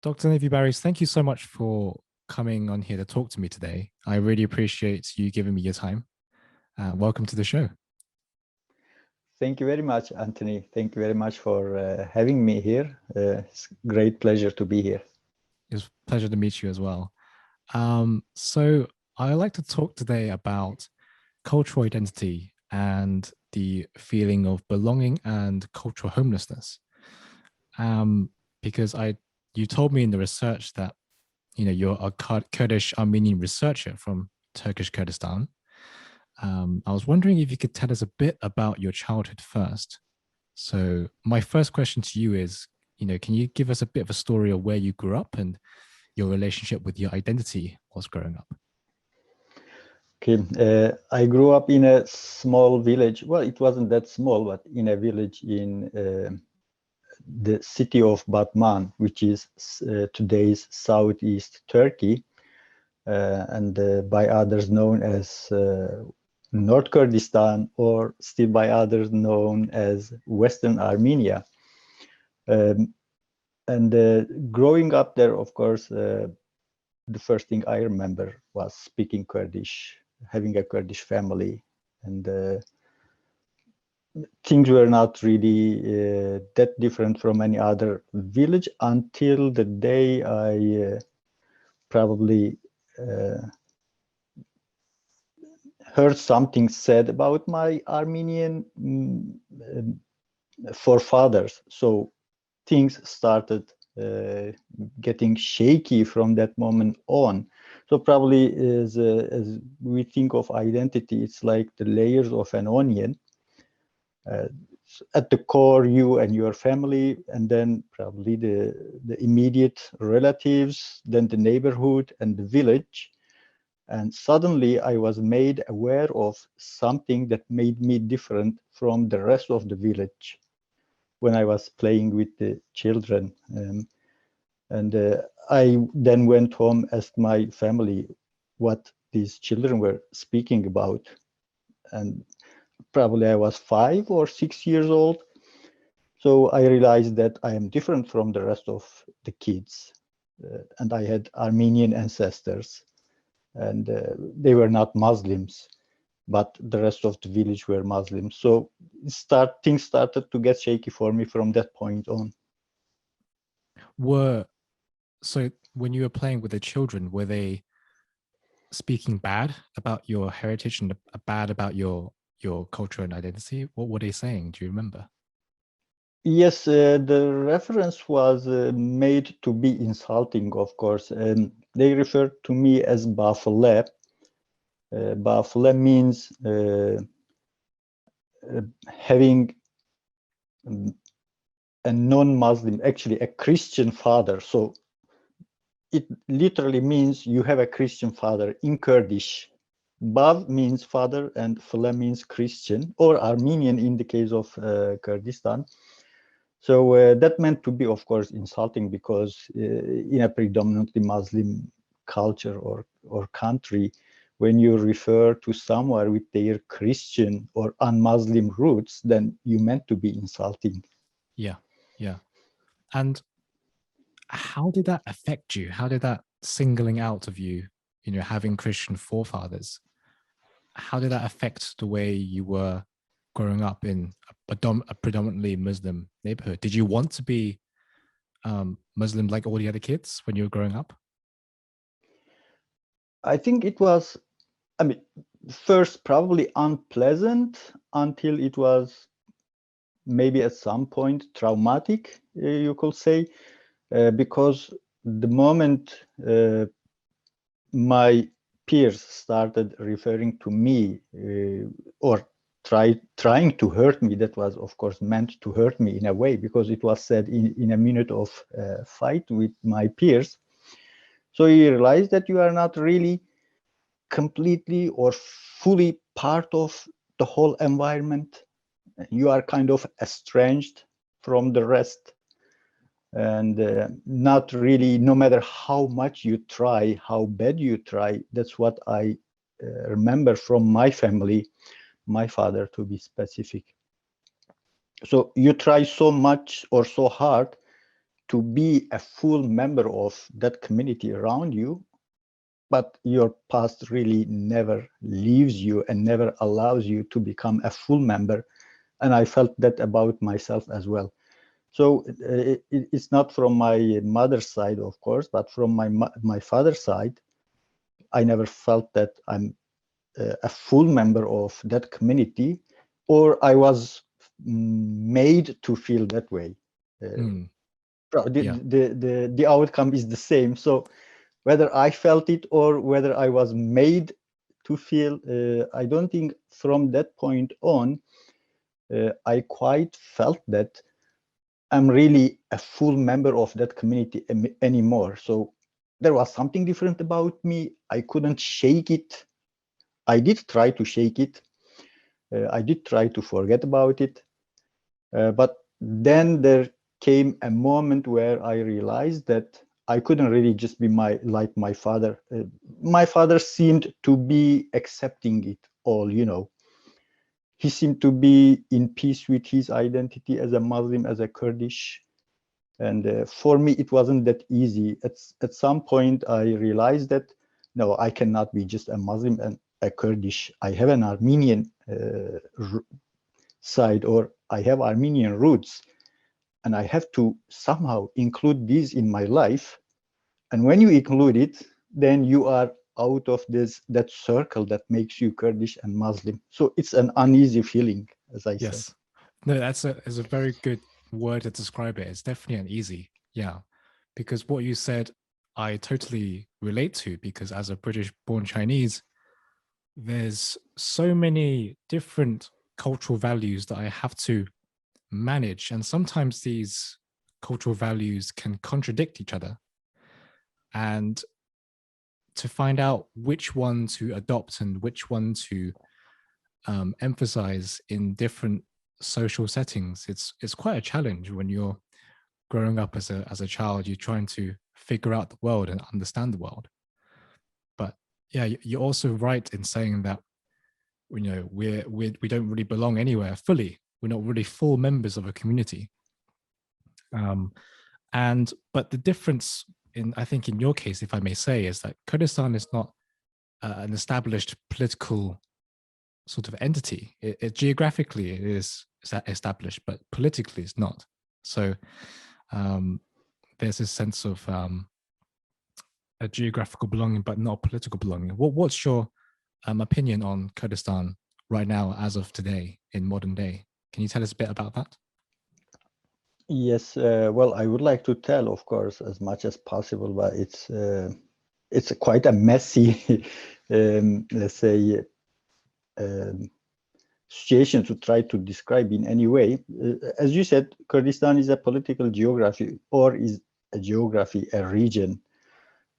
Dr. Hanifi Baris, thank you so much for coming on here to talk to me today. I really appreciate you giving me your time. Welcome to the show. Thank you very much, Anthony. Thank you very much for having me here. It's a great pleasure to be here. It's a pleasure to meet you as well. So I'd like to talk today about cultural identity and the feeling of belonging and cultural homelessness. Because you told me in the research that you're a Kurdish Armenian researcher from Turkish Kurdistan. I was wondering if you could tell us a bit about your childhood first. So my first question to you is, can you give us a bit of a story of where you grew up and your relationship with your identity was growing up? Okay, I grew up in a small village. Well, it wasn't that small, but in a village in the city of Batman, which is today's southeast Turkey, and by others known as North Kurdistan, or still by others known as Western Armenia. Growing up there, of course, the first thing I remember was speaking Kurdish, having a Kurdish family, and things were not really that different from any other village until the day I probably heard something said about my Armenian forefathers. So things started getting shaky from that moment on. So probably as we think of identity, it's like the layers of an onion. At the core, you and your family, and then probably the immediate relatives, then the neighborhood and the village. And suddenly I was made aware of something that made me different from the rest of the village when I was playing with the children. I then went home, asked my family what these children were speaking about. And probably I was 5 or 6 years old. So I realized that I am different from the rest of the kids. And I had Armenian ancestors. And they were not Muslims, but the rest of the village were Muslims. So things started to get shaky for me from that point on. So when you were playing with the children, were they speaking bad about your heritage and bad about your culture and identity? What were they saying? Do you remember? Yes, the reference was made to be insulting, of course. They referred to me as Bafile. Bafile means having a non-Muslim, actually a Christian father. So it literally means you have a Christian father in Kurdish. Bav means father and File means Christian or Armenian in the case of Kurdistan. So that meant to be, of course, insulting because in a predominantly Muslim culture or country, when you refer to someone with their Christian or un-Muslim roots, then you meant to be insulting. Yeah. And how did that affect you? How did that singling out of you, having Christian forefathers, how did that affect the way you were growing up in a predominantly Muslim neighborhood? Did you want to be Muslim like all the other kids when you were growing up? I think it was, first probably unpleasant until it was maybe at some point traumatic, you could say, because the moment my peers started referring to me or trying to hurt me, that was of course meant to hurt me in a way, because it was said in a minute of fight with my peers. So you realize that you are not really completely or fully part of the whole environment. You are kind of estranged from the rest, and not really, no matter how much you try, how bad you try. That's what I remember from my family, my father to be specific. So you try so much or so hard to be a full member of that community around you, but your past really never leaves you and never allows you to become a full member. And I felt that about myself as well. So it's not from my mother's side, of course, but from my father's side, I never felt that I'm a full member of that community, or I was made to feel that way. The outcome is the same. So whether I felt it or whether I was made to feel, I don't think from that point on, I quite felt that I'm really a full member of that community anymore. So there was something different about me. I couldn't shake it. I did try to shake it. I did try to forget about it. But then there came a moment where I realized that I couldn't really just be like my father. My father seemed to be accepting it all, you know. He seemed to be in peace with his identity as a Muslim, as a Kurdish. And for me, it wasn't that easy. At some point, I realized that, no, I cannot be just a Muslim and a Kurdish. I have an Armenian side, or I have Armenian roots, and I have to somehow include these in my life. And when you include it, then you are out of that circle that makes you Kurdish and Muslim. So it's an uneasy feeling, as I said. Yes. No, that's a very good word to describe it. It's definitely uneasy. Yeah. Because what you said, I totally relate to, because as a British born Chinese, there's so many different cultural values that I have to manage. And sometimes these cultural values can contradict each other. And to find out which one to adopt and which one to emphasize in different social settings, it's quite a challenge when you're growing up as a child. You're trying to figure out the world and understand the world. But yeah, you're also right in saying that, you know, we don't really belong anywhere fully. We're not really full members of a community. But the difference I think in your case, if I may say, is that Kurdistan is not an established political sort of entity. Geographically it is established, but politically it's not. So there's this sense of a geographical belonging, but not political belonging. What's your opinion on Kurdistan right now, as of today, in modern day? Can you tell us a bit about that? Yes, well, I would like to tell, of course, as much as possible, but it's quite a messy, let's say, situation to try to describe in any way. As you said, Kurdistan is a political geography, or is a geography, a region.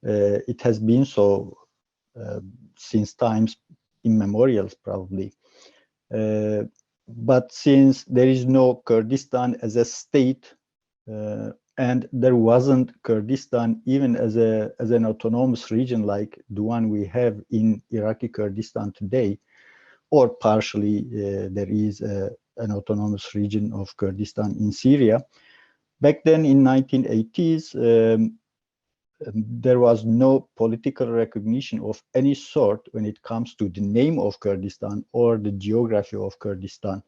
It has been so since times immemorials, probably. But since there is no Kurdistan as a state, and there wasn't Kurdistan even as an autonomous region like the one we have in Iraqi Kurdistan today, or partially there is an autonomous region of Kurdistan in Syria. Back then in 1980s, there was no political recognition of any sort when it comes to the name of Kurdistan or the geography of Kurdistan.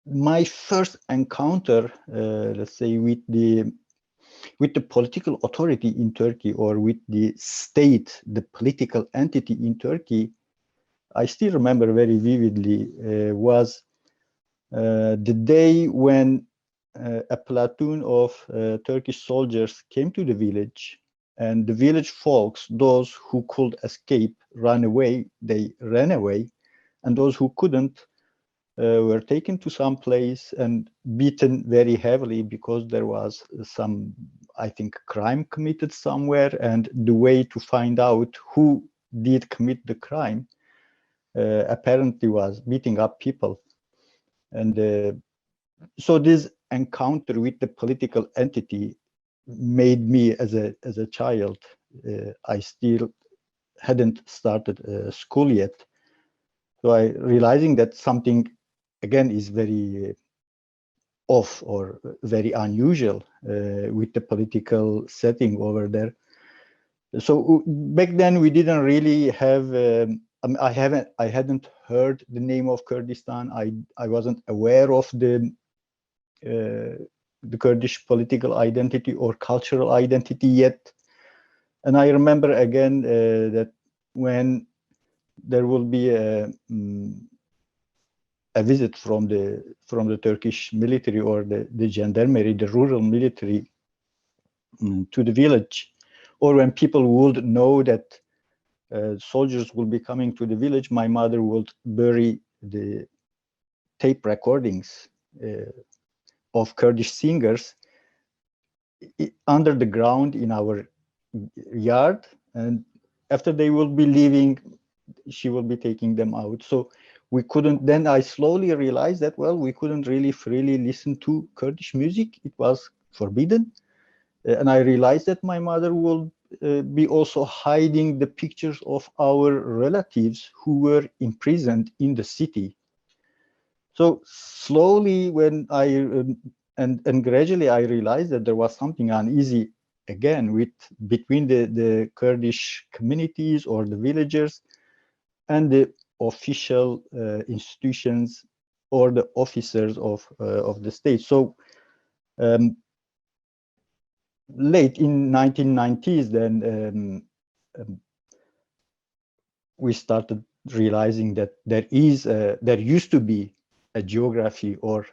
My first encounter, let's say, with the political authority in Turkey, or with the state, the political entity in Turkey, I still remember very vividly, was the day when a platoon of Turkish soldiers came to the village, and the village folks, those who could escape, run away, they ran away, and those who couldn't were taken to some place and beaten very heavily, because there was some, I think, crime committed somewhere, and the way to find out who did commit the crime apparently was beating up people. And so this encounter with the political entity made me, as a child, I still hadn't started school yet, so I realizing that something, again, is very off or very unusual with the political setting over there. So back then we didn't really have. I hadn't heard the name of Kurdistan. I wasn't aware of the Kurdish political identity or cultural identity yet. And I remember again that when there will be a visit from the Turkish military or the gendarmerie, the rural military, to the village, or when people would know that soldiers will be coming to the village, my mother would bury the tape recordings of Kurdish singers under the ground in our yard, and after they will be leaving, she will be taking them out. So we couldn't, then I slowly realized that, well, we couldn't really freely listen to Kurdish music. It was forbidden. And I realized that my mother will be also hiding the pictures of our relatives who were imprisoned in the city. So slowly, when and gradually, I realized that there was something uneasy again between the Kurdish communities or the villagers and the official institutions or the officers of the state. So late in 1990s, then we started realizing that there used to be a geography or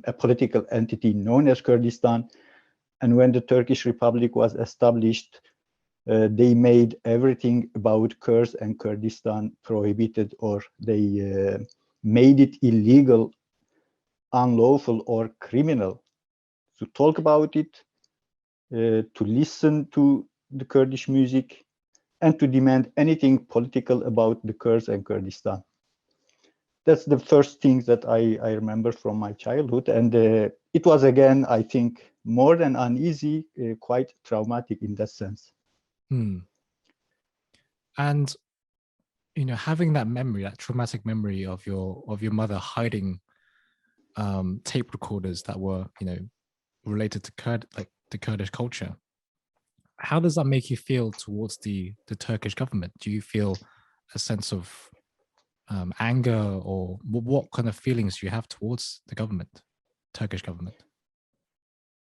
a political entity known as Kurdistan. And when the Turkish Republic was established, they made everything about Kurds and Kurdistan prohibited, or they made it illegal, unlawful, or criminal to talk about it, to listen to the Kurdish music, and to demand anything political about the Kurds and Kurdistan. That's the first thing that I remember from my childhood. And it was, again, I think, more than uneasy, quite traumatic in that sense. And, you know, having that memory, that traumatic memory of your mother hiding tape recorders that were, you know, related to the Kurdish culture, how does that make you feel towards the Turkish government? Do you feel a sense of anger, or what kind of feelings do you have towards the government, Turkish government?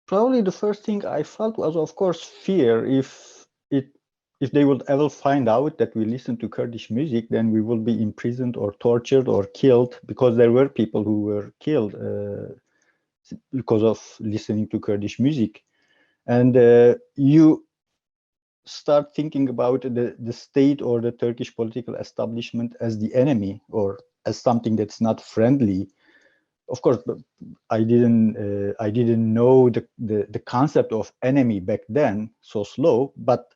Probably the first thing I felt was, of course, fear. If they would ever find out that we listen to Kurdish music, then we will be imprisoned or tortured or killed, because there were people who were killed because of listening to Kurdish music. And you start thinking about the state or the Turkish political establishment as the enemy, or as something that's not friendly. Of course, I didn't know the concept of enemy back then, so slow, but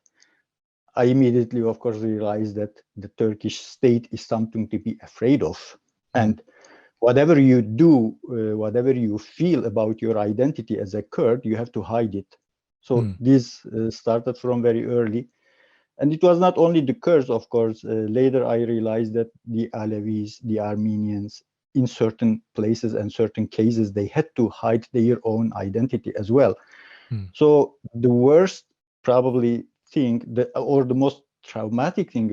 I immediately, of course, realized that the Turkish state is something to be afraid of. And whatever you do, whatever you feel about your identity as a Kurd, you have to hide it. So this started from very early. And it was not only the Kurds, of course. Later, I realized that the Alevis, the Armenians, in certain places and certain cases, they had to hide their own identity as well. So the worst probably thing, or the most traumatic thing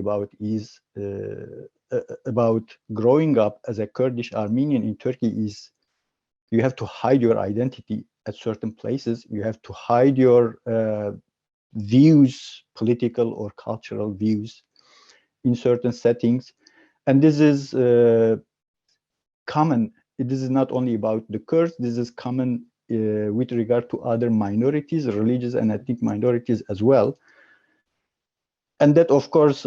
about growing up as a Kurdish Armenian in Turkey is you have to hide your identity at certain places. You have to hide your views, political or cultural views, in certain settings. And this is common. This is not only about the Kurds. This is common with regard to other minorities, religious and ethnic minorities as well. And that, of course,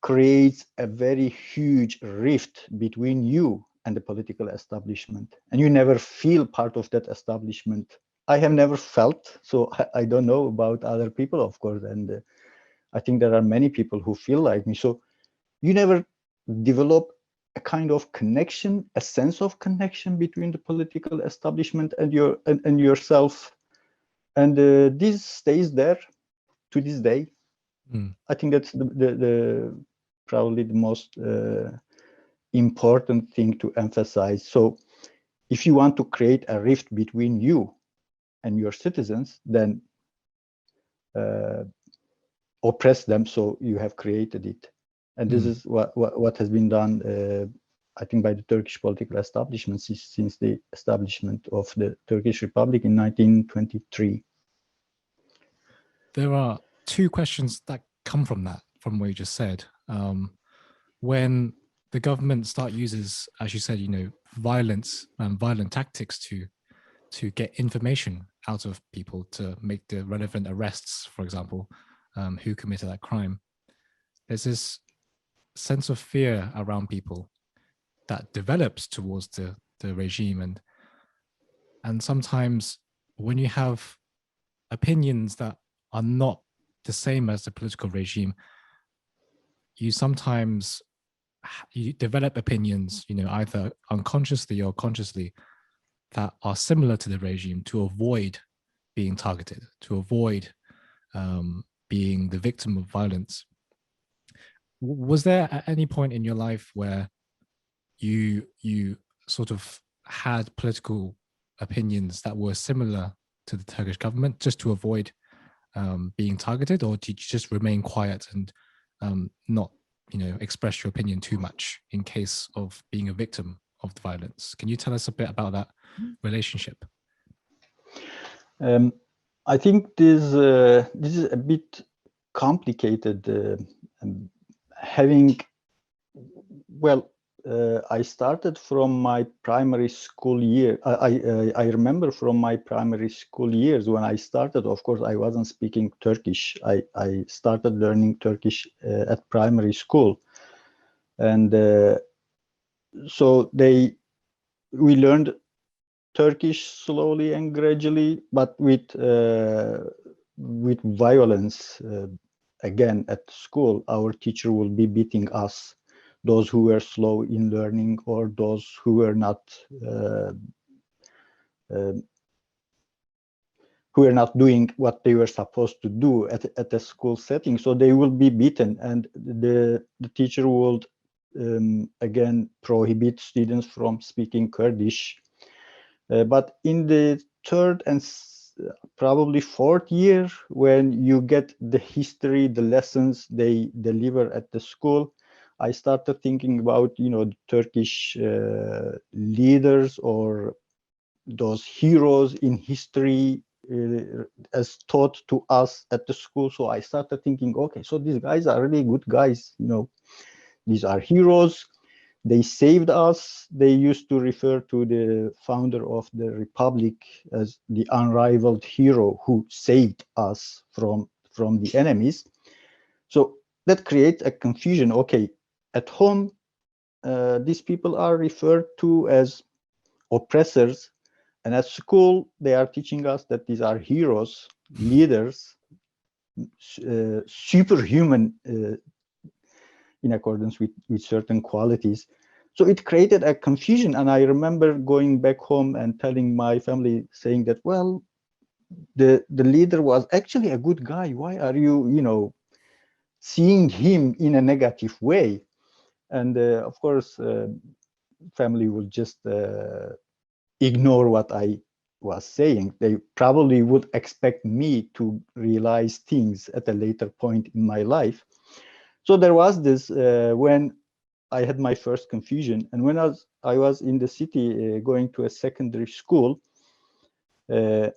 creates a very huge rift between you and the political establishment. And you never feel part of that establishment. I have never felt, so I don't know about other people, of course. And I think there are many people who feel like me. So you never develop a kind of connection, a sense of connection between the political establishment and yourself. And this stays there to this day. I think that's the probably the most important thing to emphasize. So if you want to create a rift between you and your citizens, then oppress them. So you have created it, and this is what has been done, I think, by the Turkish political establishment since the establishment of the Turkish Republic in 1923. There are two questions that come from that, from what you just said. When the government uses, as you said, violence and violent tactics to get information out of people, to make the relevant arrests, for example, who committed that crime, there's this sense of fear around people that develops towards the regime. And sometimes when you have opinions that are not the same as the political regime, you sometimes develop opinions, either unconsciously or consciously, that are similar to the regime to avoid being targeted, to avoid being the victim of violence. Was there at any point in your life where you sort of had political opinions that were similar to the Turkish government just to avoid being targeted, or did you just remain quiet and not express your opinion too much in case of being a victim of the violence? Can you tell us a bit about that relationship? I think this is a bit complicated. I started from my primary school year. I remember from my primary school years when I started, of course, I wasn't speaking Turkish. I started learning Turkish at primary school. And so we learned Turkish slowly and gradually, but with violence. Again, at school, our teacher will be beating us, those who were slow in learning or those who were not doing what they were supposed to do at a school setting. So they will be beaten, and the teacher would again prohibit students from speaking Kurdish. But in the third and probably fourth year, when you get the history, the lessons they deliver at the school, I started thinking about, the Turkish leaders or those heroes in history as taught to us at the school. So I started thinking, okay, so these guys are really good guys. These are heroes. They saved us. They used to refer to the founder of the republic as the unrivaled hero who saved us from the enemies. So that creates a confusion. Okay, at home, these people are referred to as oppressors, and at school, they are teaching us that these are heroes, leaders, superhuman in accordance with certain qualities. So it created a confusion. And I remember going back home and telling my family, saying that, well, the leader was actually a good guy. Why are you, seeing him in a negative way? And of course, family would just ignore what I was saying. They probably would expect me to realize things at a later point in my life. So there was this when I had my first confusion, and when I was in the city going to a secondary school, there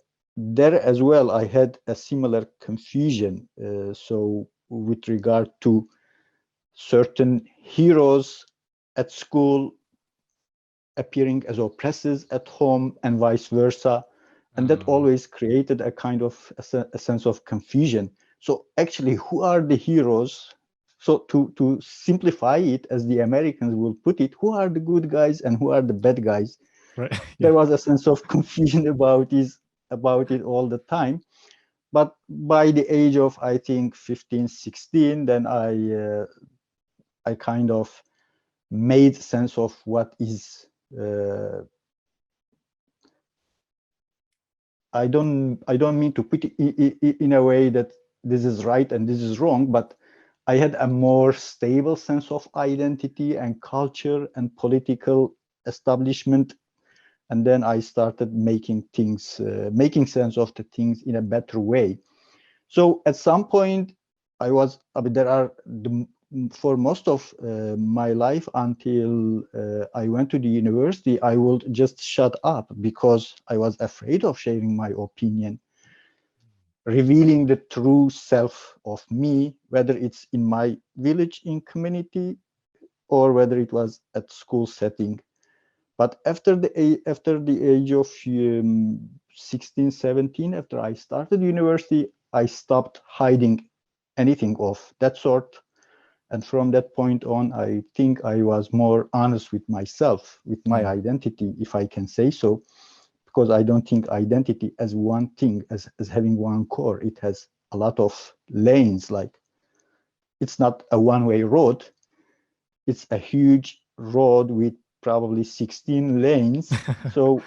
as well I had a similar confusion. So with regard to certain heroes at school appearing as oppressors at home and vice versa, and that always created a kind of a sense of confusion. So actually, who are the heroes? So to simplify it, as the Americans will put it, who are the good guys and who are the bad guys? Right. Yeah. There was a sense of confusion about it all the time. But by the age of, I think, 15, 16, then I kind of made sense of what is. I don't mean to put it in a way that this is right and this is wrong, but I had a more stable sense of identity and culture and political establishment and then I started making things, making sense of the things in a better way. So at some point, I mean, for most of my life until I went to the university, I would just shut up because I was afraid of sharing my opinion, revealing the true self of me, whether it's in my village in community or whether it was at school setting. But after the age of 16, 17, after I started university, I stopped hiding anything of that sort. And from that point on, I think I was more honest with myself, with my identity, if I can say so, because I don't think identity as one thing, as having one core. It has a lot of lanes, like it's not a one-way road. It's a huge road with probably 16 lanes. So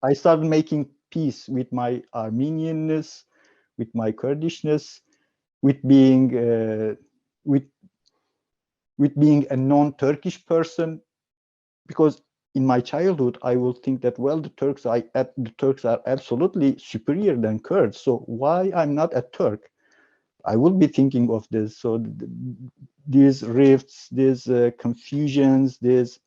I started making peace with my Armenianness, with my Kurdishness, with being with being a non-Turkish person, because in my childhood I will think that, well, the Turks are absolutely superior than Kurds, so why I'm not a Turk? I will be thinking of this. So these rifts, these confusions, this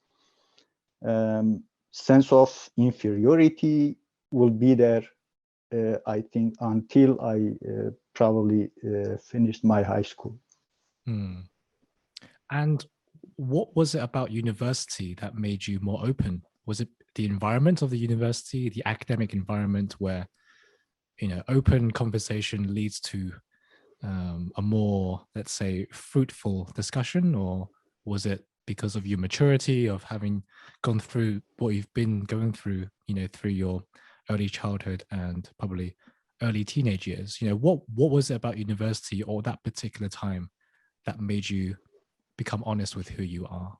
sense of inferiority will be there, I think, until I probably finished my high school. And what was it about university that made you more open? Was it the environment of the university, the academic environment where, you know, open conversation leads to a more, let's say, fruitful discussion? Or was it because of your maturity of having gone through what you've been going through, you know, through your early childhood and probably early teenage years? You know, what was it about university or that particular time that made you become honest with who you are?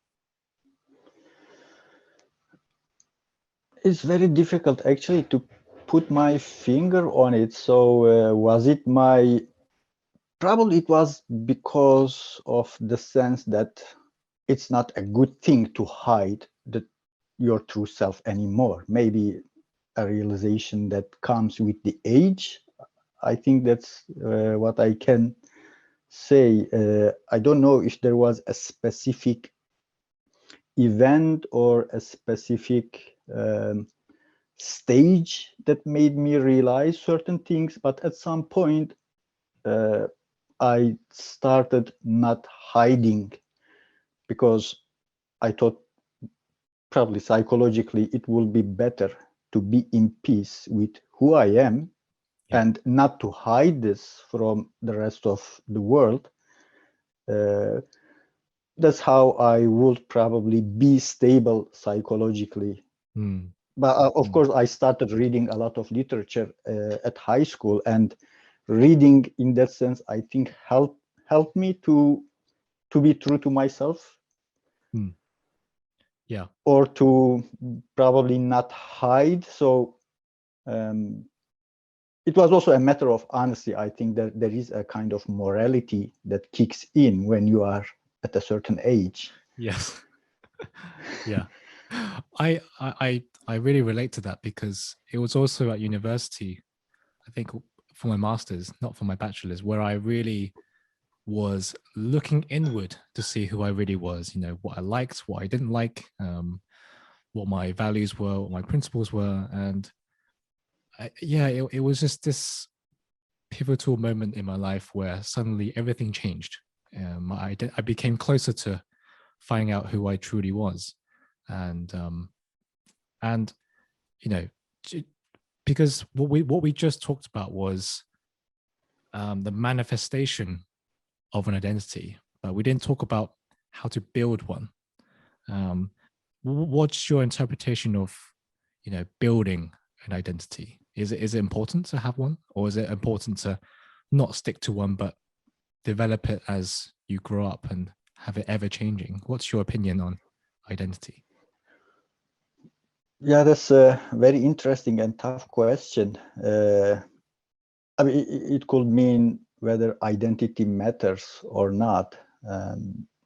It's very difficult actually to put my finger on it. So was it probably it was because of the sense that it's not a good thing to hide your true self anymore. Maybe a realization that comes with the age. I think that's what I can say. I don't know if there was a specific event or a specific stage that made me realize certain things, but at some point I started not hiding, because I thought probably psychologically it will be better to be in peace with who I am and not to hide this from the rest of the world. That's how I would probably be stable psychologically. But of course, I started reading a lot of literature at high school, and reading in that sense, I think helped me to be true to myself. Yeah. Or to probably not hide. So it was also a matter of honesty. I think that there is a kind of morality that kicks in when you are at a certain age. Yes. Yeah. I really relate to that, because it was also at university, I think for my master's, not for my bachelor's, where I really was looking inward to see who I really was, you know, what I liked, what I didn't like, what my values were, what my principles were. And it was just this pivotal moment in my life where suddenly everything changed. I became closer to finding out who I truly was. And you know, because what we just talked about was the manifestation of an identity, but we didn't talk about how to build one. What's your interpretation of, you know, building an identity? Is it important to have one, or is it important to not stick to one but develop it as you grow up and have it ever changing? What's your opinion on identity? Yeah, that's a very interesting and tough question. I mean, it could mean whether identity matters or not.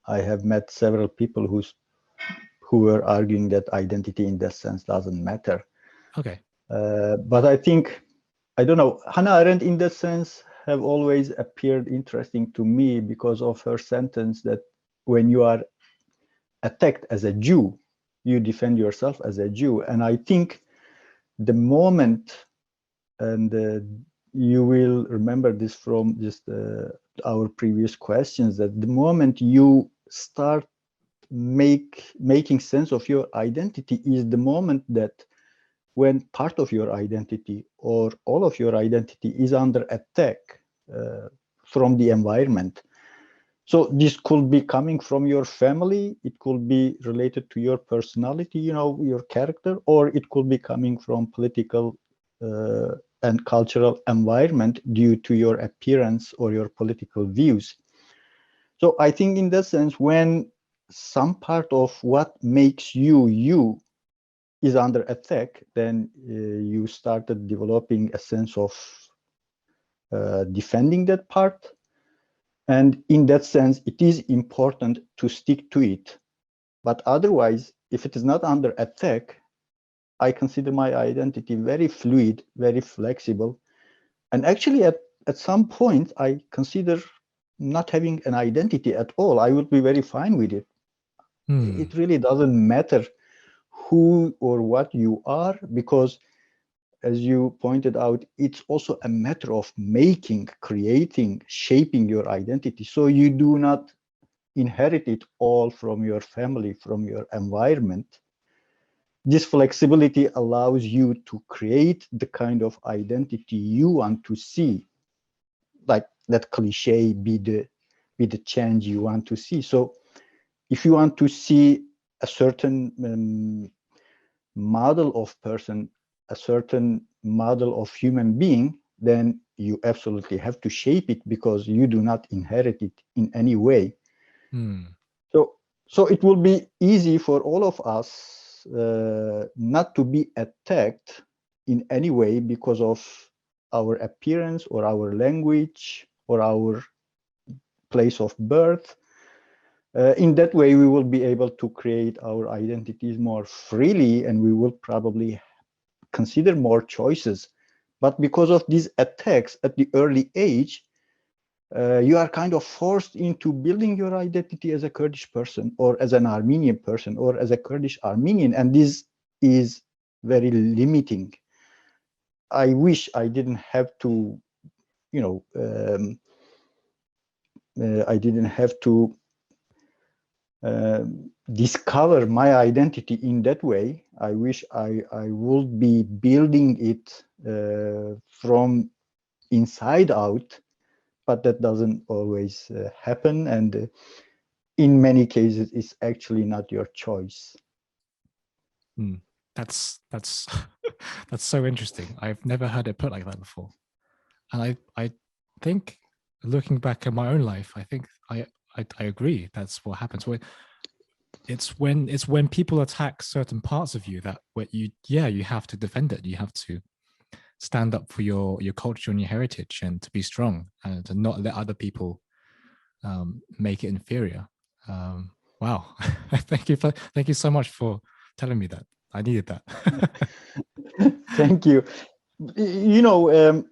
I have met several people who were arguing that identity in that sense doesn't matter. Okay. But I think, I don't know, Hannah Arendt in that sense have always appeared interesting to me because of her sentence that when you are attacked as a Jew, you defend yourself as a Jew. And I think the moment, and you will remember this from just our previous questions, that the moment you start making sense of your identity is the moment that when part of your identity or all of your identity is under attack from the environment. So this could be coming from your family, it could be related to your personality, you know, your character, or it could be coming from political and cultural environment due to your appearance or your political views. So I think in that sense, when some part of what makes you, you is under attack, then you started developing a sense of defending that part. And in that sense, it is important to stick to it. But otherwise, if it is not under attack, I consider my identity very fluid, very flexible. And actually, at some point, I consider not having an identity at all. I would be very fine with it. It really doesn't matter who or what you are, because as you pointed out, it's also a matter of making, creating, shaping your identity. So you do not inherit it all from your family, from your environment. This flexibility allows you to create the kind of identity you want to see, like that cliche, be the change you want to see. So if you want to see a certain model of person, a certain model of human being, then you absolutely have to shape it because you do not inherit it in any way. So it will be easy for all of us not to be attacked in any way because of our appearance or our language or our place of birth. In that way, we will be able to create our identities more freely, and we will probably consider more choices. But because of these attacks at the early age, you are kind of forced into building your identity as a Kurdish person or as an Armenian person or as a Kurdish Armenian, and this is very limiting. I wish I didn't have to, you know, I didn't have to discover my identity in that way. I wish I would be building it from inside out, but that doesn't always happen. And in many cases, it's actually not your choice. That's that's so interesting. I've never heard it put like that before. And I think looking back at my own life, I think I agree. That's what happens. It's when people attack certain parts of you that where you have to defend it. You have to stand up for your culture and your heritage and to be strong and to not let other people make it inferior. Wow. Thank you so much for telling me that. I needed that. Thank you. You know,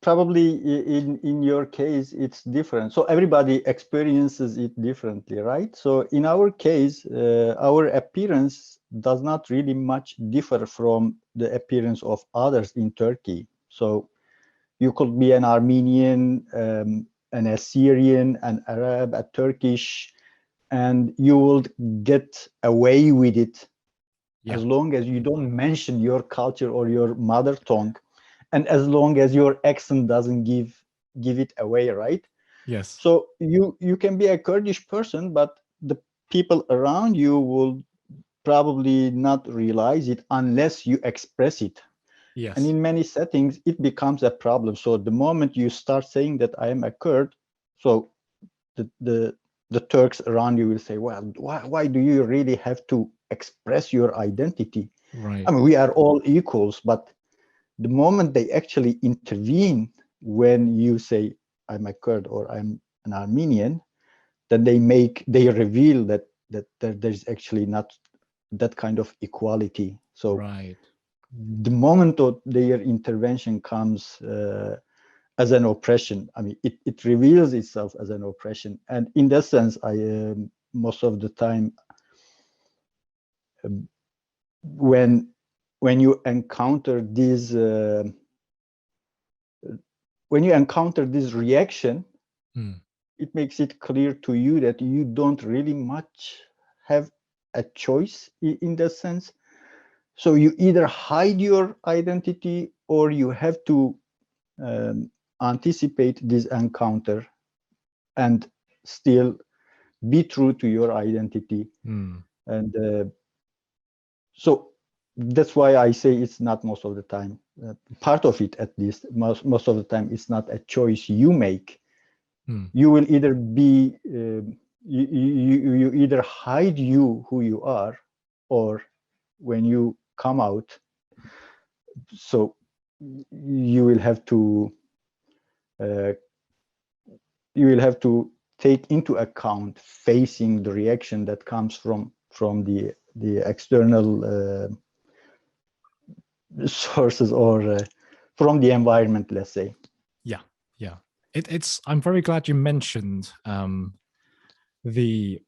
probably in your case, it's different. So everybody experiences it differently, right? So in our case, our appearance does not really much differ from the appearance of others in Turkey. So you could be an Armenian, an Assyrian, an Arab, a Turkish, and you will get away with it as long as you don't mention your culture or your mother tongue, and as long as your accent doesn't give it away, right? Yes. So you can be a Kurdish person, but the people around you will probably not realize it unless you express it. Yes. And in many settings, it becomes a problem. So the moment you start saying that I am a Kurd, so the Turks around you will say, well, why do you really have to express your identity? Right. I mean, we are all equals, but the moment they actually intervene when you say I'm a Kurd or I'm an Armenian, then they reveal that that there's actually not that kind of equality. So Right. the moment of their intervention comes as an oppression, I mean, it reveals itself as an oppression. And in that sense, I most of the time, when you encounter this reaction, it makes it clear to you that you don't really much have a choice in that sense. So you either hide your identity, or you have to anticipate this encounter and still be true to your identity. And so that's why I say it's not most of the time. Part of it, at least, most of the time, it's not a choice you make. You will either be, you either hide who you are, or when you come out, so you will have to take into account facing the reaction that comes from the external sources, or from the environment, let's say. Yeah. I'm very glad you mentioned the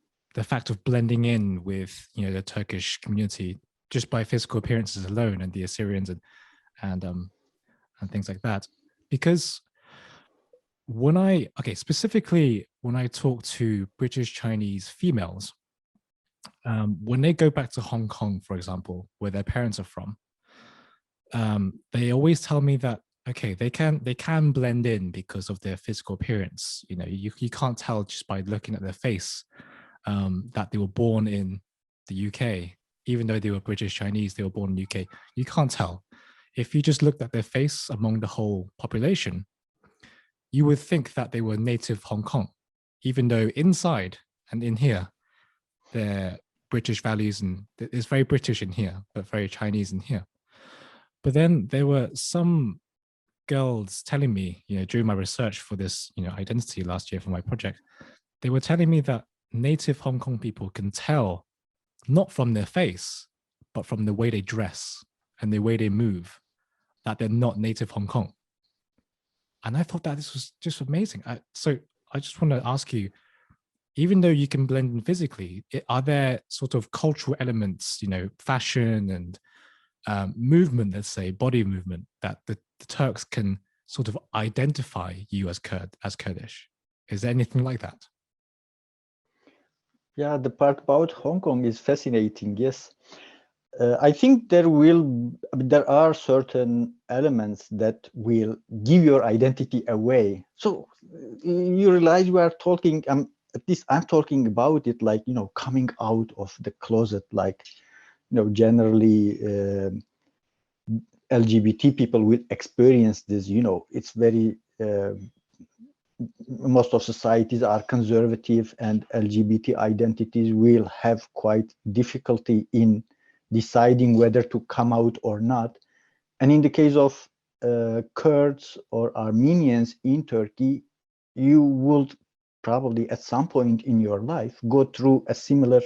fact of blending in with, the Turkish community just by physical appearances alone, and the Assyrians and things like that. Because specifically when I talk to British Chinese females, when they go back to Hong Kong, for example, where their parents are from, they always tell me that, okay, they can blend in because of their physical appearance. You can't tell just by looking at their face that they were born in the UK. Even though they were British Chinese, they were born in the UK. You can't tell. If you just looked at their face among the whole population, you would think that they were native Hong Kong, even though inside and in here, they're British values, and it's very British in here, but very Chinese in here. But then there were some girls telling me, during my research for this, identity last year for my project, they were telling me that native Hong Kong people can tell, not from their face, but from the way they dress and the way they move, that they're not native Hong Kong. And I thought that this was just amazing. So I just want to ask you, even though you can blend in physically, are there sort of cultural elements, fashion and movement, let's say body movement, that the Turks can sort of identify you as Kurdish? Is there anything like that? Yeah, the part about Hong Kong is fascinating. Yes, I think there are certain elements that will give your identity away. So you realize we are talking, at least I'm talking about it like, coming out of the closet, like, generally LGBT people will experience this. It's very, most of societies are conservative, and LGBT identities will have quite difficulty in deciding whether to come out or not. And in the case of Kurds or Armenians in Turkey, you would probably at some point in your life go through a similar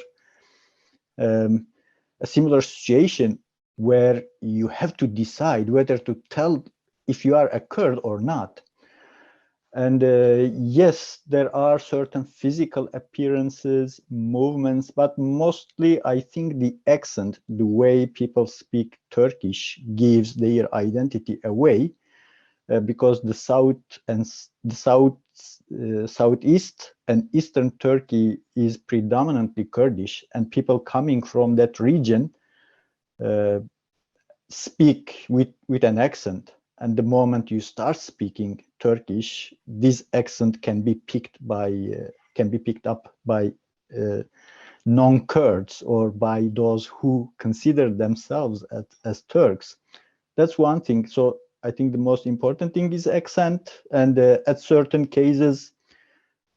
situation where you have to decide whether to tell if you are a Kurd or not. And yes, there are certain physical appearances, movements, but mostly I think the accent, the way people speak Turkish, gives their identity away, because the southeast and eastern Turkey is predominantly Kurdish, and people coming from that region speak with an accent. And the moment you start speaking Turkish, this accent can be picked up by non-Kurds, or by those who consider themselves as Turks. That's one thing. So I think the most important thing is accent, and at certain cases,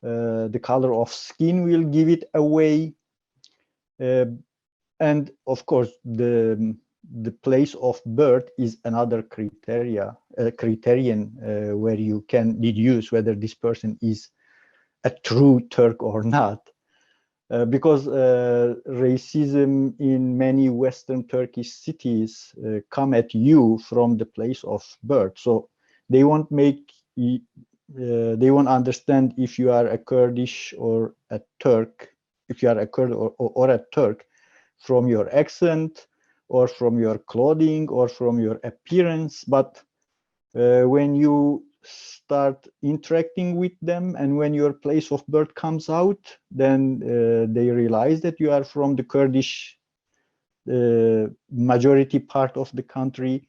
the color of skin will give it away. And of course, the place of birth is another criterion where you can deduce whether this person is a true Turk or not. because racism in many Western Turkish cities come at you from the place of birth. So they won't they won't understand if you are a Kurdish or a Turk, if you are a Kurd or a Turk, from your accent or from your clothing or from your appearance. But when you start interacting with them and when your place of birth comes out, then they realize that you are from the Kurdish majority part of the country.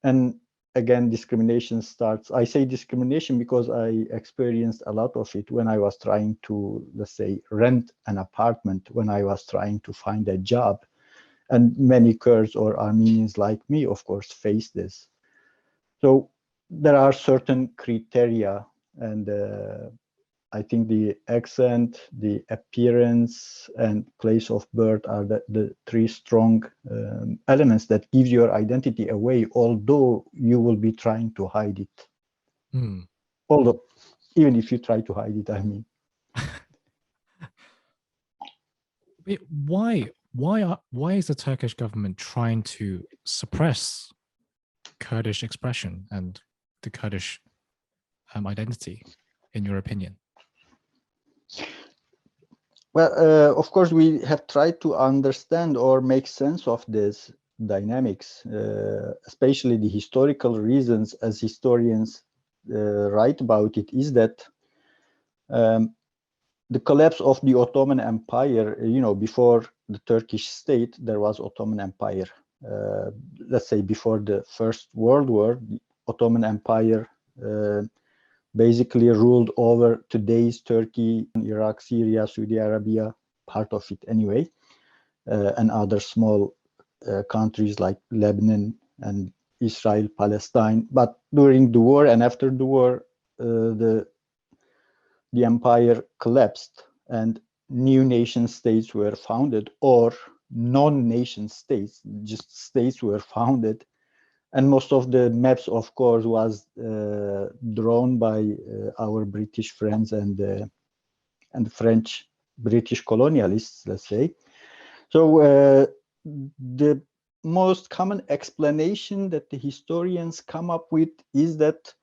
And again, discrimination starts. I say discrimination because I experienced a lot of it when I was trying to, let's say, rent an apartment, when I was trying to find a job. And many Kurds or Armenians like me, of course, face this. So there are certain criteria, and I think the accent, the appearance, and place of birth are the three strong elements that give your identity away, although you will be trying to hide it. Mm. Although, even if you try to hide it, I mean. Why is the Turkish government trying to suppress Kurdish expression and the Kurdish identity, in your opinion? Well, of course, we have tried to understand or make sense of this dynamics, especially the historical reasons, as historians write about it, is that the collapse of the Ottoman Empire, before the Turkish state, there was Ottoman Empire. Let's say before the First World War, the Ottoman Empire basically ruled over today's Turkey, Iraq, Syria, Saudi Arabia, part of it anyway, and other small countries like Lebanon and Israel, Palestine. But during the war and after the war, the empire collapsed and new nation states were founded, or non-nation states, just states were founded. And most of the maps, of course, was drawn by our British friends and French British colonialists, let's say. So the most common explanation that the historians come up with is that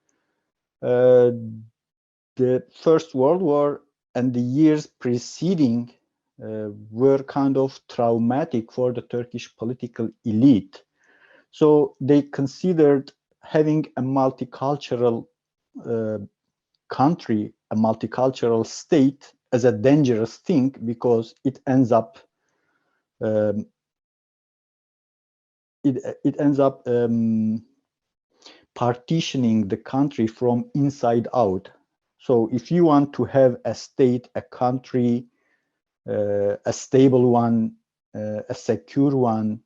the First World War and the years preceding were kind of traumatic for the Turkish political elite. So they considered having a multicultural country, a multicultural state, as a dangerous thing, because it ends up partitioning the country from inside out. So if you want to have a state, a country, a stable one, a secure one,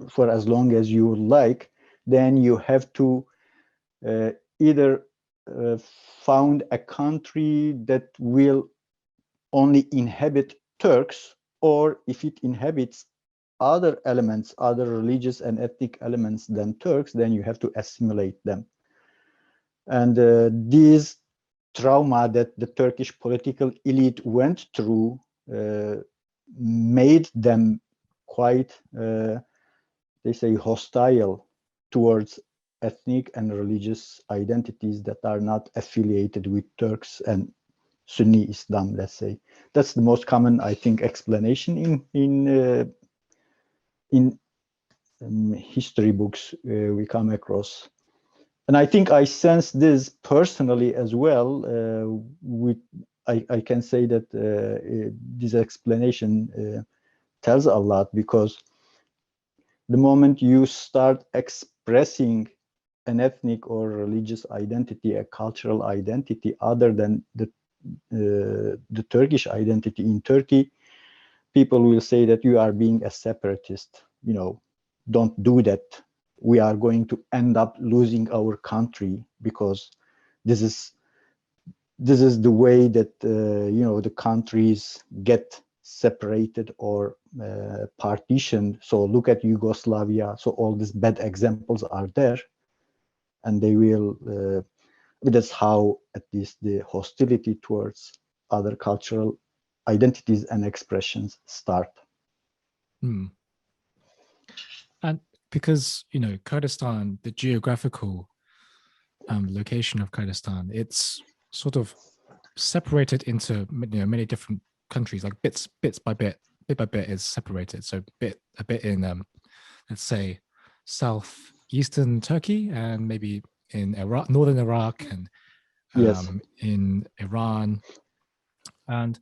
for as long as you would like, then you have to either found a country that will only inhabit Turks, or if it inhabits other elements, other religious and ethnic elements than Turks, then you have to assimilate them. And these trauma that the Turkish political elite went through made them quite, they say, hostile towards ethnic and religious identities that are not affiliated with Turks and Sunni Islam, let's say. That's the most common, I think, explanation in history books we come across. And I think I sense this personally as well. I can say that this explanation tells a lot, because the moment you start expressing an ethnic or religious identity, a cultural identity other than the Turkish identity in Turkey, people will say that you are being a separatist. Don't do that. We are going to end up losing our country, because this is the way that the countries get separated or partitioned. So look at Yugoslavia. So all these bad examples are there, and they will. That's how at least the hostility towards other cultural identities and expressions start. Hmm. And because, you know, Kurdistan, the geographical location of Kurdistan, it's sort of separated into, you know, many different countries, like bit by bit is separated. So a bit in let's say southeastern Turkey, and maybe in Iraq, northern Iraq, and Yes. in Iran. And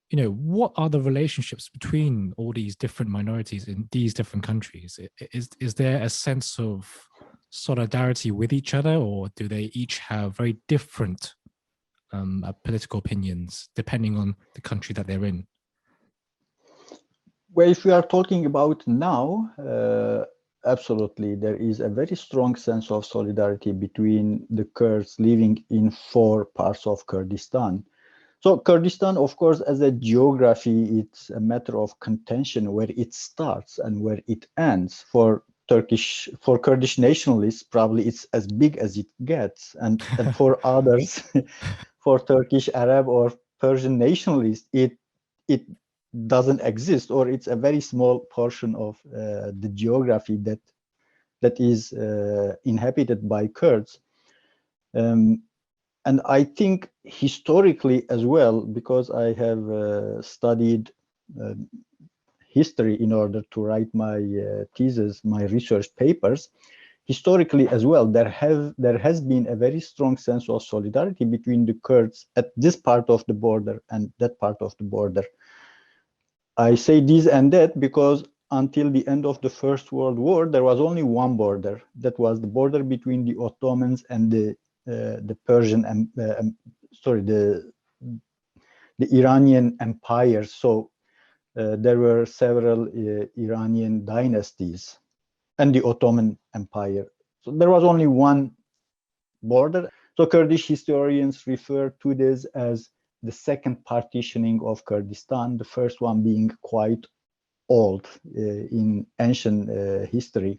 you know, what are the relationships between all these different minorities in these different countries? Is there a sense of solidarity with each other, or do they each have very different political opinions depending on the country that they're in? Well, if we are talking about now, absolutely, there is a very strong sense of solidarity between the Kurds living in 4 parts of Kurdistan. So Kurdistan, of course, as a geography, it's a matter of contention where it starts and where it ends. For Kurdish nationalists, probably it's as big as it gets, and for others, for Turkish, Arab, or Persian nationalists, it doesn't exist, or it's a very small portion of the geography that is inhabited by Kurds. And I think historically as well, because I have studied history in order to write my thesis, my research papers, historically as well, there has been a very strong sense of solidarity between the Kurds at this part of the border and that part of the border. I say this and that because until the end of the First World War, there was only one border. That was the border between the Ottomans and the Persian and the Iranian Empire. So there were several Iranian dynasties and the Ottoman Empire. So there was only one border. So Kurdish historians refer to this as the second partitioning of Kurdistan, the first one being quite old in ancient history.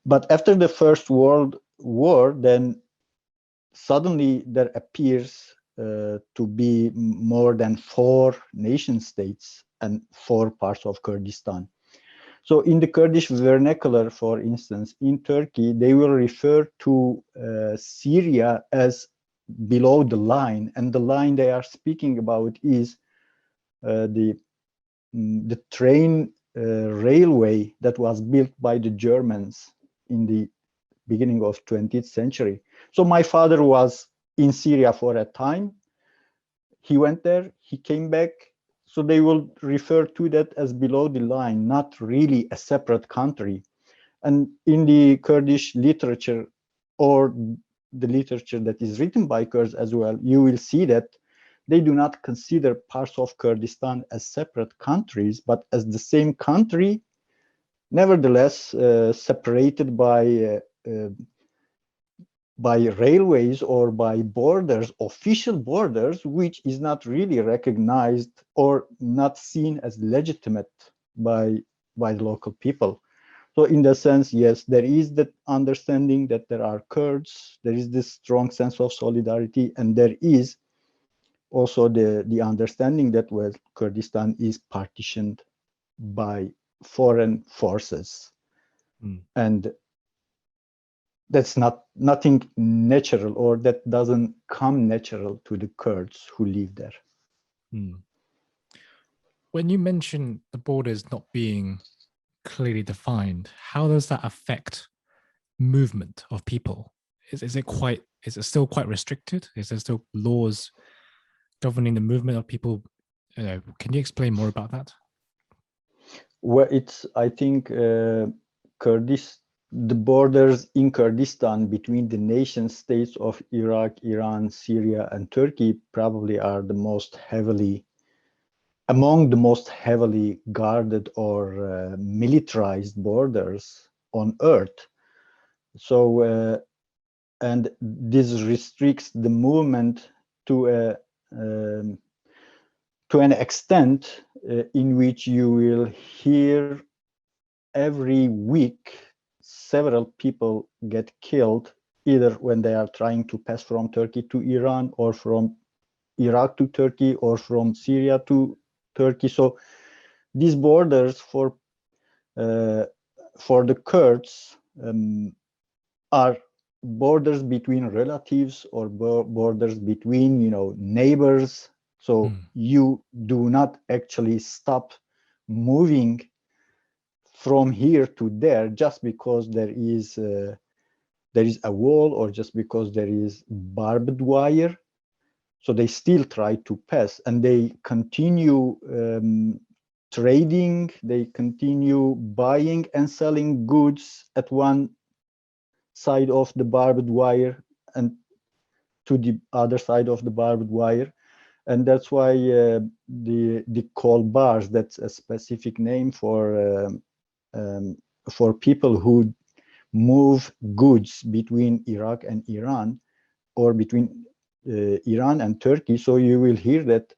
But after the First World War, then suddenly there appears to be more than 4 nation states and 4 parts of Kurdistan. So in the Kurdish vernacular, for instance, in Turkey, they will refer to Syria as below the line, and the line they are speaking about is the train railway that was built by the Germans in the beginning of 20th century. So my father was in Syria for a time. He went there, he came back. So they will refer to that as below the line, not really a separate country. And in the Kurdish literature, or the literature that is written by Kurds as well, you will see that they do not consider parts of Kurdistan as separate countries, but as the same country, nevertheless separated by railways or by borders, official borders, which is not really recognized or not seen as legitimate by the local people. So in that sense, yes, there is that understanding that there are Kurds, there is this strong sense of solidarity, and there is also the understanding that, well, Kurdistan is partitioned by foreign forces. And that's nothing natural, or that doesn't come natural to the Kurds who live there. When you mention the borders not being clearly defined, how does that affect movement of people? Is it still quite restricted? Is there still laws governing the movement of people? Can you explain more about that? Well, I think the borders in Kurdistan between the nation states of Iraq, Iran, Syria, and Turkey probably are among the most heavily guarded or militarized borders on Earth. So, and this restricts the movement to an extent in which you will hear every week several people get killed, either when they are trying to pass from Turkey to Iran or from Iraq to Turkey or from Syria to Turkey. So these borders for the Kurds are borders between relatives or borders between, neighbors. So you do not actually stop moving from here to there just because there is a wall or just because there is barbed wire. So they still try to pass, and they continue trading. They continue buying and selling goods at one side of the barbed wire and to the other side of the barbed wire. And that's why the call bars, that's a specific name for people who move goods between Iraq and Iran, or between Iran and Turkey. So you will hear that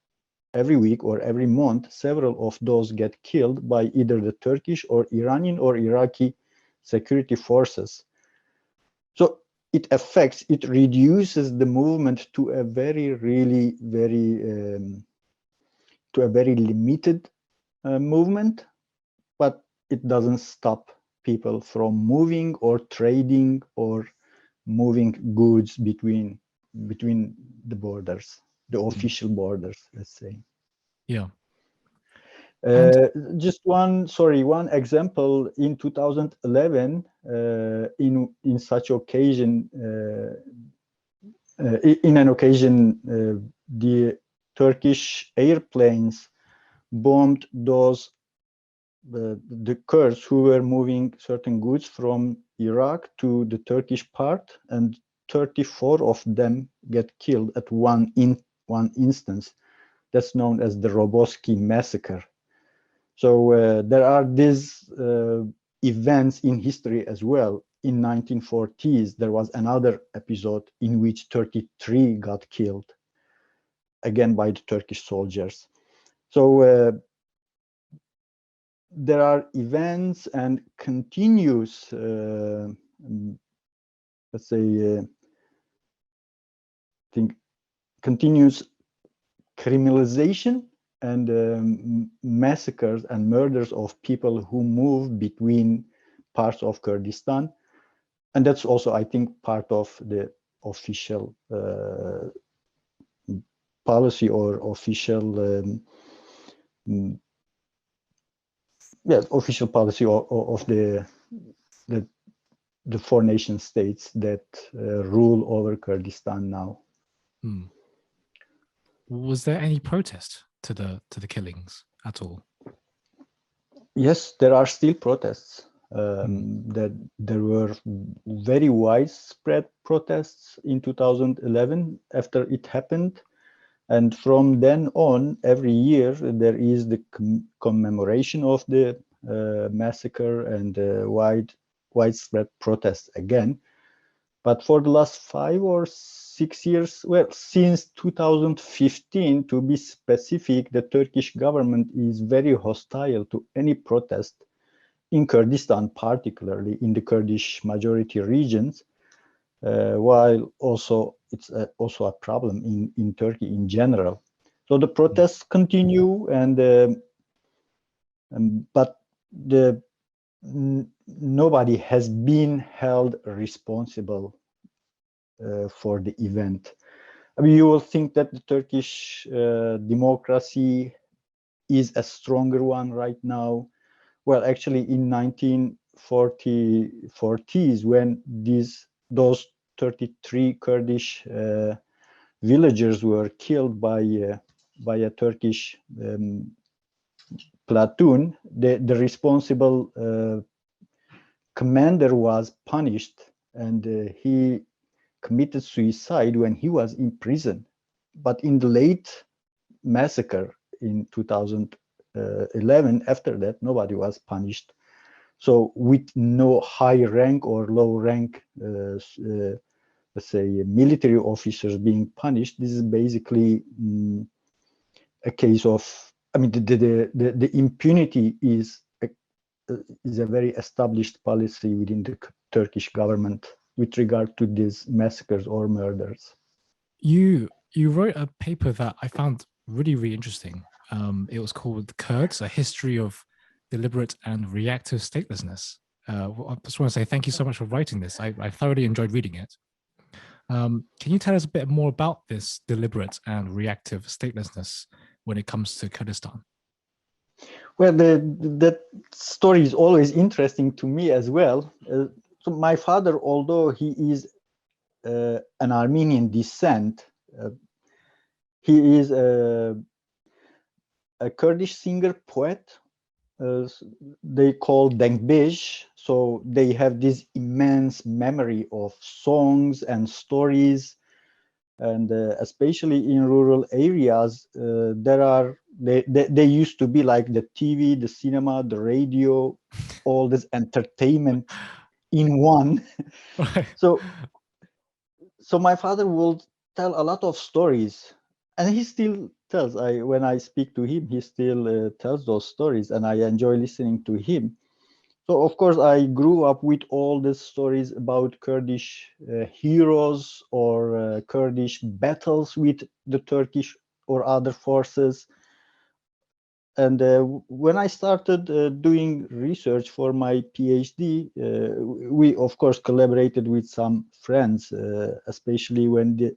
every week or every month, several of those get killed by either the Turkish or Iranian or Iraqi security forces. So it reduces the movement to a very limited movement, but it doesn't stop people from moving or trading or moving goods between the borders, the official borders, let's say. Yeah. Just one example. In 2011, in such occasion, in an occasion, the Turkish airplanes bombed the Kurds who were moving certain goods from Iraq to the Turkish part, and 34 of them get killed at one instance. That's known as the Roboski massacre. So there are these events in history as well. In 1940s, there was another episode in which 33 got killed, again by the Turkish soldiers. So there are events and continuous, let's say, continuous criminalization and massacres and murders of people who move between parts of Kurdistan. And that's also, I think, part of the official policy or official official policy of the four nation states that rule over Kurdistan now. Was there any protest to the killings at all? Yes, there are still protests. That there were very widespread protests in 2011 after it happened. And from then on, every year, there is the commemoration of the massacre and widespread protests again. But for the last 5 or 6 years, well, since 2015, to be specific, the Turkish government is very hostile to any protest in Kurdistan, particularly in the Kurdish majority regions, while also it's also a problem in Turkey in general. So the protests continue, but nobody has been held responsible for the event. I mean, you will think that the Turkish democracy is a stronger one right now. Well, actually, in 1940s, when those 33 Kurdish villagers were killed by a Turkish platoon, the responsible commander was punished, and he committed suicide when he was in prison. But in the late massacre in 2011, after that, nobody was punished. So with no high rank or low rank, let's say, military officers being punished, this is basically a case of, I mean, the impunity is a very established policy within the Turkish government with regard to these massacres or murders. You you wrote a paper that I found really, really interesting. It was called Kurds, A History of Deliberate and Reactive Statelessness. I just want to say thank you so much for writing this. I thoroughly enjoyed reading it. Can you tell us a bit more about this deliberate and reactive statelessness when it comes to Kurdistan? Well, that story is always interesting to me as well. So my father, although he is an Armenian descent, he is a Kurdish singer poet. They call Dengbej. So they have this immense memory of songs and stories. And especially in rural areas, they used to be like the TV, the cinema, the radio, all this entertainment in one. Right. So my father will tell a lot of stories, and he still tells. When I speak to him, he still tells those stories, and I enjoy listening to him. So of course, I grew up with all these stories about Kurdish heroes or Kurdish battles with the Turkish or other forces. And when I started doing research for my PhD, we of course collaborated with some friends, especially Wendy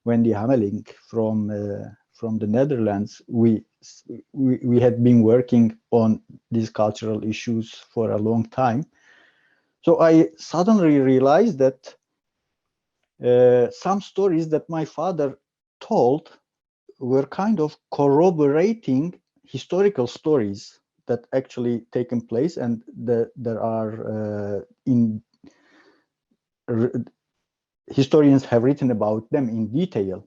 Hameling from the Netherlands. We had been working on these cultural issues for a long time. So I suddenly realized that some stories that my father told were kind of corroborating historical stories that actually taken place, and there are historians have written about them in detail.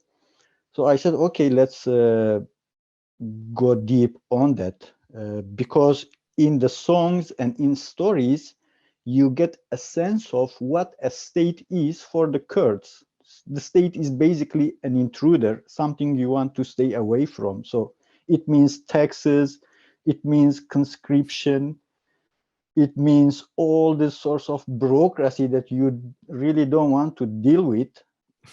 So I said, okay, let's go deep on that, because in the songs and in stories, you get a sense of what a state is for the Kurds. The state is basically an intruder, something you want to stay away from. So it means taxes, it means conscription, it means all this sorts of bureaucracy that you really don't want to deal with,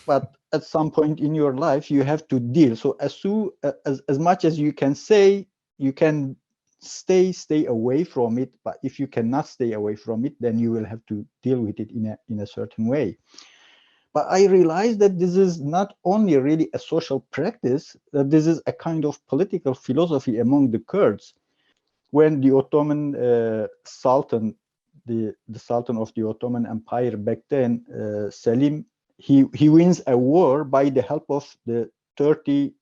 but at some point in your life you have to deal. So as much as you can say, you can stay away from it, but if you cannot stay away from it, then you will have to deal with it in a certain way. But I realized that this is not only really a social practice, that this is a kind of political philosophy among the Kurds. When the Ottoman Sultan, the Sultan of the Ottoman Empire back then, Selim, he wins a war by the help of the 30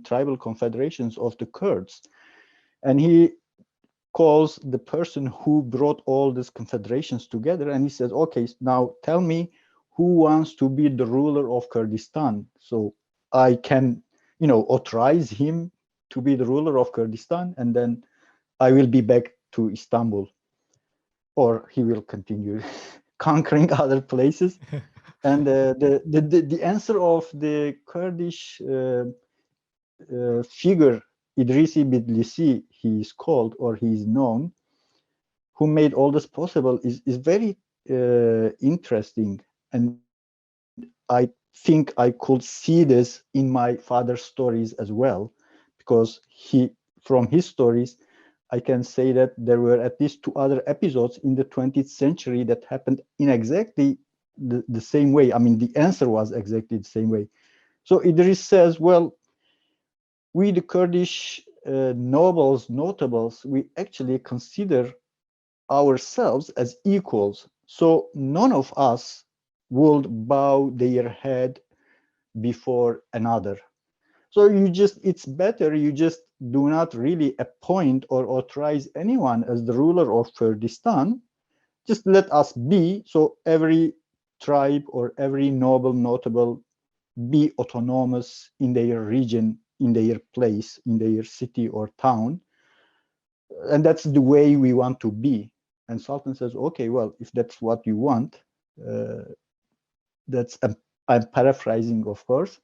tribal confederations of the Kurds. And he calls the person who brought all these confederations together, and he says, okay, now tell me who wants to be the ruler of Kurdistan, so I can, authorize him to be the ruler of Kurdistan, and then I will be back to Istanbul, or he will continue conquering other places. And the answer of the Kurdish figure, Idrisi Bidlisi, he is called, or he is known, who made all this possible, is very interesting. And I think I could see this in my father's stories as well, because from his stories, I can say that there were at least 2 other episodes in the 20th century that happened in exactly the same way. I mean, the answer was exactly the same way. So Idris says, well, we, the Kurdish notables, we actually consider ourselves as equals. So none of us would bow their head before another. So it's better you just do not really appoint or authorize anyone as the ruler of Kurdistan. Just let us be, so every tribe or every notable be autonomous in their region, in their place, in their city or town. And that's the way we want to be. And Sultan says, okay, well, if that's what you want, I'm paraphrasing, of course.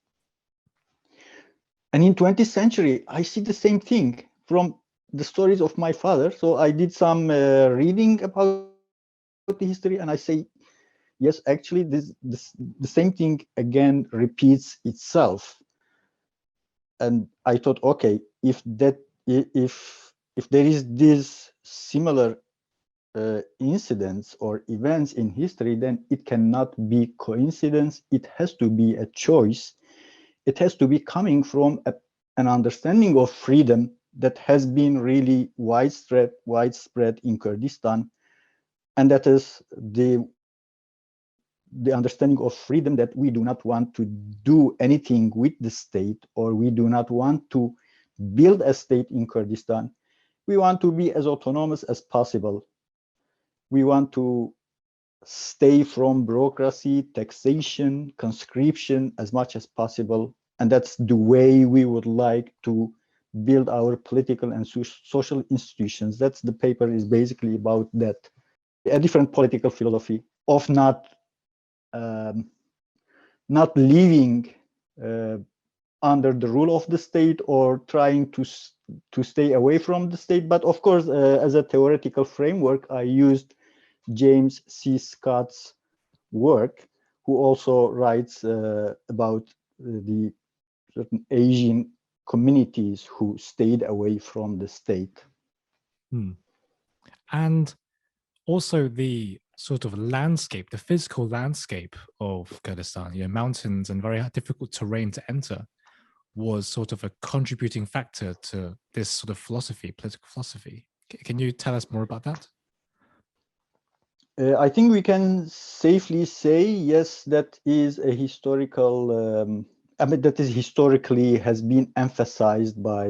And in 20th century, I see the same thing from the stories of my father. So I did some reading about the history, and I say, yes, actually, the same thing again repeats itself. And I thought, okay, if there is this similar incidents or events in history, then it cannot be coincidence. It has to be a choice. It has to be coming from an understanding of freedom that has been really widespread in Kurdistan, and that is the understanding of freedom, that we do not want to do anything with the state, or we do not want to build a state in Kurdistan. We want to be as autonomous as possible. We want to stay from bureaucracy, taxation, conscription as much as possible. And that's the way we would like to build our political and social institutions. That's the paper is basically about that. A different political philosophy of not living under the rule of the state, or trying to stay away from the state. But of course, as a theoretical framework, I used James C. Scott's work, who also writes about the certain Asian communities who stayed away from the state. And also the sort of landscape, the physical landscape of Kurdistan, mountains and very difficult terrain to enter, was sort of a contributing factor to this sort of philosophy, political philosophy. Can you tell us more about that? I think we can safely say, yes, that is a historical, that is historically has been emphasized by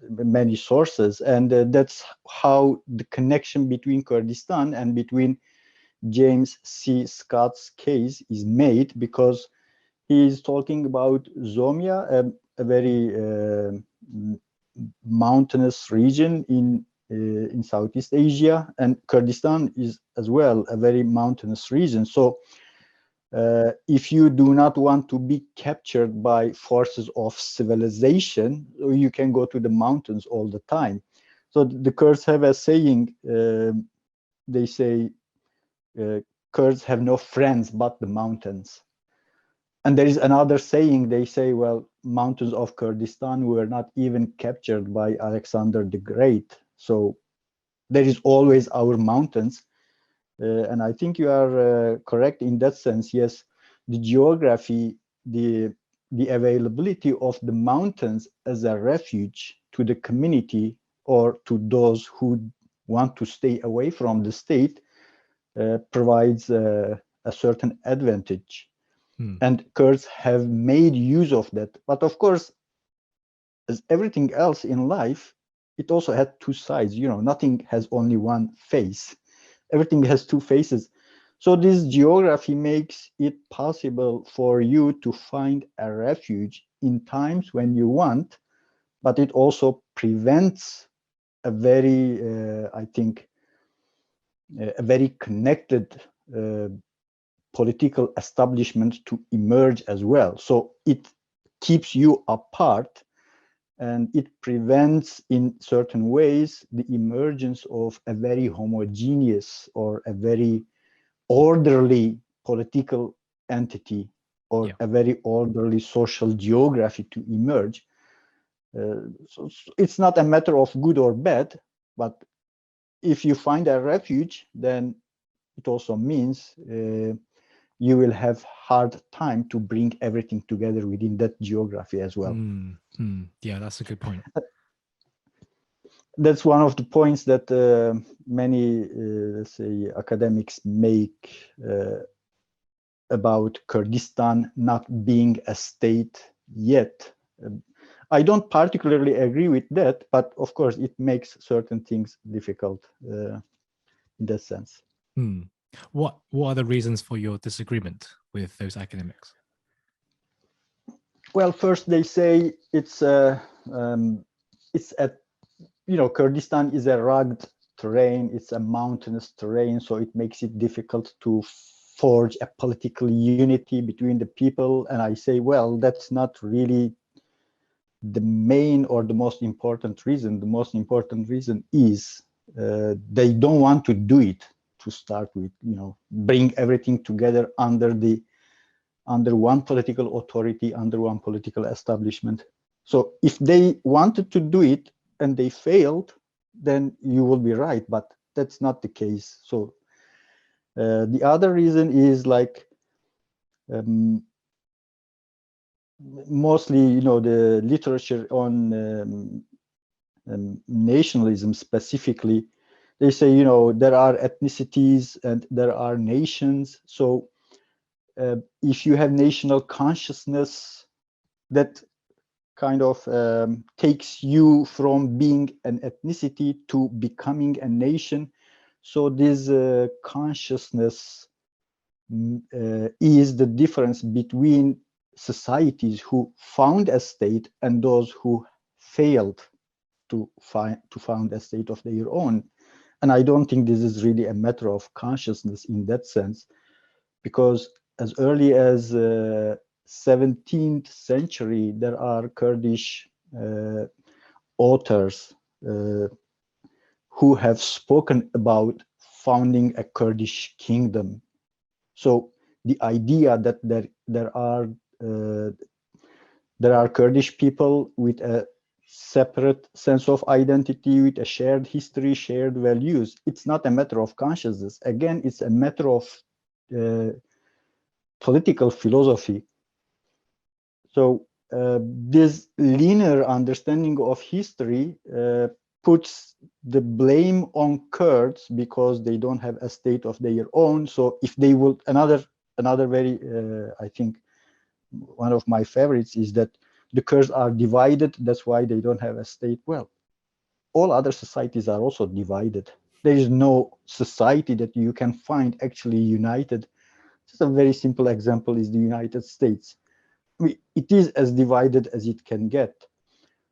many sources. And that's how the connection between Kurdistan and between James C. Scott's case is made, because he is talking about Zomia, a very mountainous region in Southeast Asia, and Kurdistan is as well a very mountainous region. So if you do not want to be captured by forces of civilization, you can go to the mountains all the time. So the Kurds have a saying, they say, Kurds have no friends but the mountains. And there is another saying, they say, well, mountains of Kurdistan were not even captured by Alexander the Great. So there is always our mountains. And I think you are correct in that sense. Yes, the geography, the availability of the mountains as a refuge to the community, or to those who want to stay away from the state, provides a certain advantage. And Kurds have made use of that. But of course, as everything else in life, it also had two sides. Nothing has only one face. Everything has two faces. So this geography makes it possible for you to find a refuge in times when you want, but it also prevents a very, I think, a very connected political establishment to emerge as well. So it keeps you apart, and it prevents in certain ways the emergence of a very homogeneous or a very orderly political entity, or a very orderly social geography to emerge. So it's not a matter of good or bad, but if you find a refuge, then it also means you will have hard time to bring everything together within that geography as well. Yeah, that's a good point. That's one of the points that many, let's say, academics make about Kurdistan not being a state yet. I don't particularly agree with that, but of course it makes certain things difficult in that sense. What are the reasons for your disagreement with those academics? Well, first they say it's a Kurdistan is a rugged terrain, it's a mountainous terrain, so it makes it difficult to forge a political unity between the people. And I say, well, that's not really the main or the most important reason. The most important reason is they don't want to do it to start with, bring everything together under one political authority, under one political establishment. So if they wanted to do it and they failed, then you will be right, but that's not the case. So the other reason is like mostly, the literature on nationalism specifically, they say, there are ethnicities and there are nations. So if you have national consciousness, that kind of takes you from being an ethnicity to becoming a nation. So this consciousness is the difference between societies who found a state and those who failed to found a state of their own. And I don't think this is really a matter of consciousness in that sense, because as early as 17th century, there are Kurdish authors who have spoken about founding a Kurdish kingdom. So the idea that there are Kurdish people with a separate sense of identity, with a shared history, shared values, it's not a matter of consciousness. Again, it's a matter of political philosophy. So this linear understanding of history puts the blame on Kurds because they don't have a state of their own. So if they will, another very, I think, one of my favorites is that the Kurds are divided, that's why they don't have a state. Well, all other societies are also divided. There is no society that you can find actually united. Just a very simple example is the United States. It is as divided as it can get.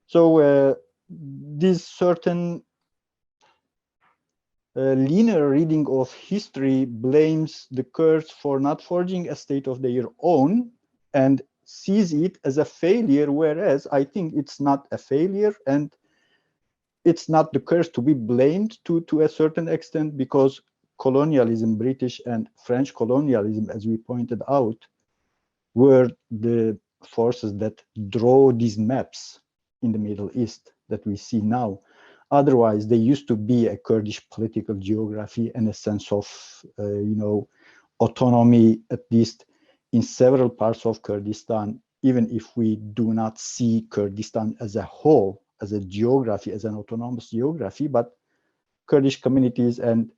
So this certain linear reading of history blames the Kurds for not forging a state of their own and sees it as a failure, whereas I think it's not a failure, and it's not the Kurds to be blamed to a certain extent, because colonialism, British and French colonialism, as we pointed out, were the forces that draw these maps in the Middle East that we see now. Otherwise, there used to be a Kurdish political geography and a sense of, autonomy, at least in several parts of Kurdistan, even if we do not see Kurdistan as a whole, as a geography, as an autonomous geography, but Kurdish communities and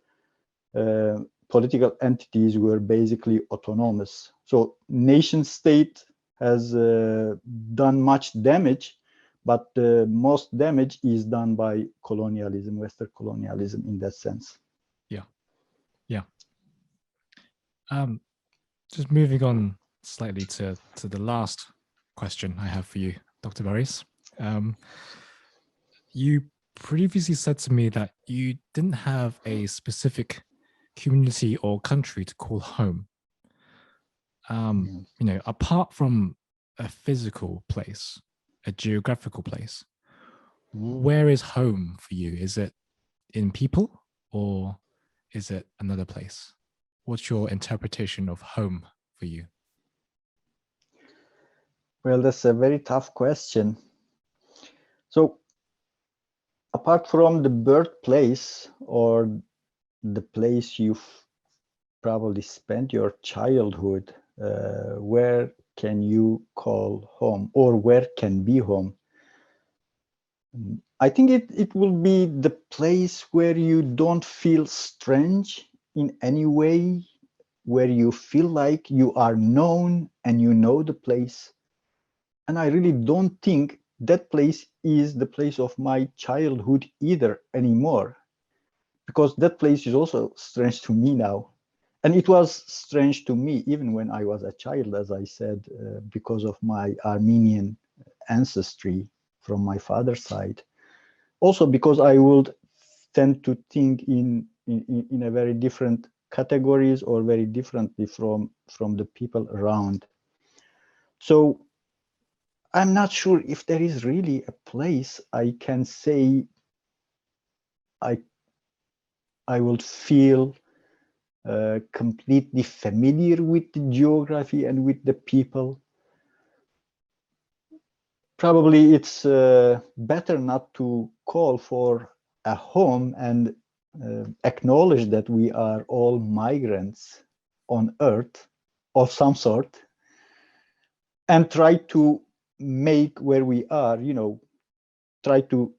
political entities were basically autonomous. So nation state has done much damage, but the most damage is done by colonialism, Western colonialism in that sense. Yeah. Just moving on slightly to the last question I have for you, Dr. Baris. You previously said to me that you didn't have a specific community or country to call home. Apart from a physical place, a geographical place, where is home for you? Is it in people or is it another place? What's your interpretation of home for you? Well, that's a very tough question. So apart from the birthplace or the place you've probably spent your childhood, where can you call home, or where can be home? I think it will be the place where you don't feel strange in any way, where you feel like you are known and you know the place. And I really don't think that place is the place of my childhood either anymore, because that place is also strange to me now. And it was strange to me even when I was a child, as I said, because of my Armenian ancestry from my father's side. Also because I would tend to think in a very different categories or very differently from the people around. So I'm not sure if there is really a place I can say I would feel completely familiar with the geography and with the people. Probably it's better not to call for a home and acknowledge that we are all migrants on Earth of some sort, and try to make where we are, try to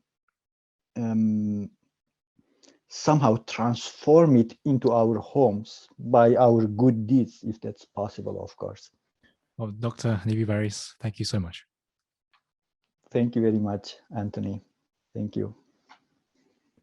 somehow transform it into our homes by our good deeds, if that's possible, of course. Well, Dr. Hanifi Baris, thank you so much. Thank you very much, Anthony. Thank you.